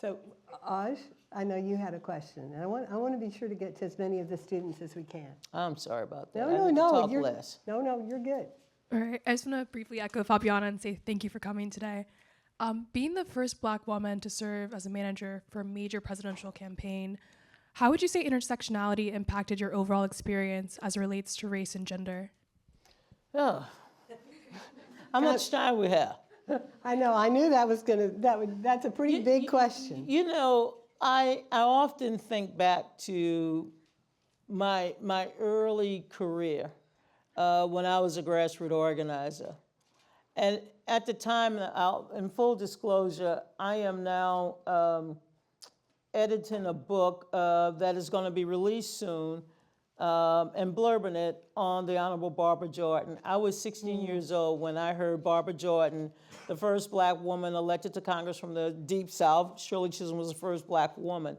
So, Aj, I know you had a question, and I want to be sure to get to as many of the students as we can. I'm sorry about that. No, I need to talk you're less. No, you're good. All right, I just want to briefly echo Fabiana and say thank you for coming today. Being the first Black woman to serve as a manager for a major presidential campaign, how would you say intersectionality impacted your overall experience as it relates to race and gender? Oh. How much time we have? I know. I knew that was that's a pretty big question. You know, I often think back to my early career when I was a grassroots organizer. And at the time, in full disclosure, I am now editing a book that is going to be released soon and blurbing it on the Honorable Barbara Jordan. I was 16 years old when I heard Barbara Jordan, the first Black woman elected to Congress from the Deep South. Shirley Chisholm was the first Black woman.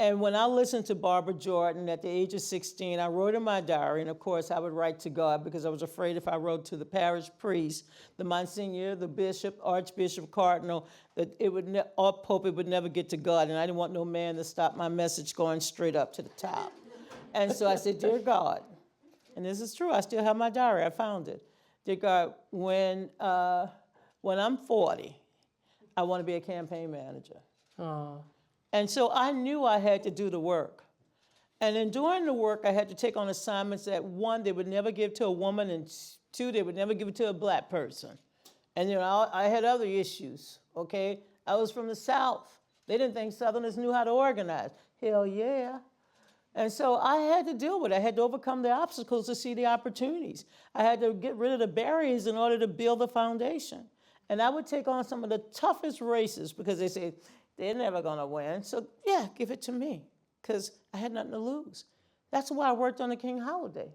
And when I listened to Barbara Jordan at the age of 16, I wrote in my diary, and of course I would write to God because I was afraid if I wrote to the parish priest, the Monsignor, the bishop, Archbishop, Cardinal, that it would, or Pope, it would never get to God, and I didn't want no man to stop my message going straight up to the top. And so I said, dear God, and this is true, I still have my diary, I found it. Dear God, when I'm 40, I want to be a campaign manager. Oh. And so I knew I had to do the work. And in doing the work, I had to take on assignments that, one, they would never give to a woman, and two, they would never give it to a Black person. And you know, I had other issues, okay? I was from the South. They didn't think Southerners knew how to organize. Hell yeah. And so I had to deal with it. I had to overcome the obstacles to see the opportunities. I had to get rid of the barriers in order to build the foundation. And I would take on some of the toughest races because they say, they're never gonna win, so yeah, give it to me, because I had nothing to lose. That's why I worked on the King holiday.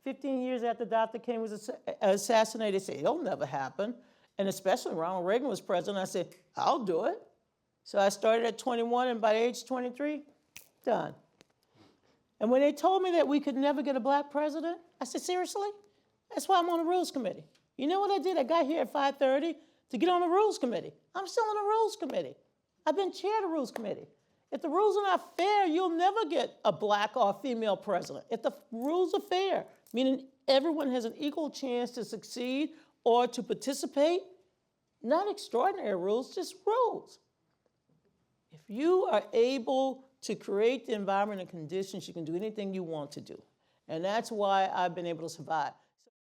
15 years after Dr. King was assassinated, they said, it'll never happen. And especially when Ronald Reagan was president, I said, I'll do it. So I started at 21, and by age 23, done. And when they told me that we could never get a Black president, I said, seriously? That's why I'm on the Rules Committee. You know what I did? I got here at 5:30 to get on the Rules Committee. I'm still on the Rules Committee. I've been chair of the Rules Committee. If the rules are not fair, you'll never get a Black or a female president. If the rules are fair, meaning everyone has an equal chance to succeed or to participate, not extraordinary rules, just rules. If you are able to create the environment and conditions, you can do anything you want to do. And that's why I've been able to survive.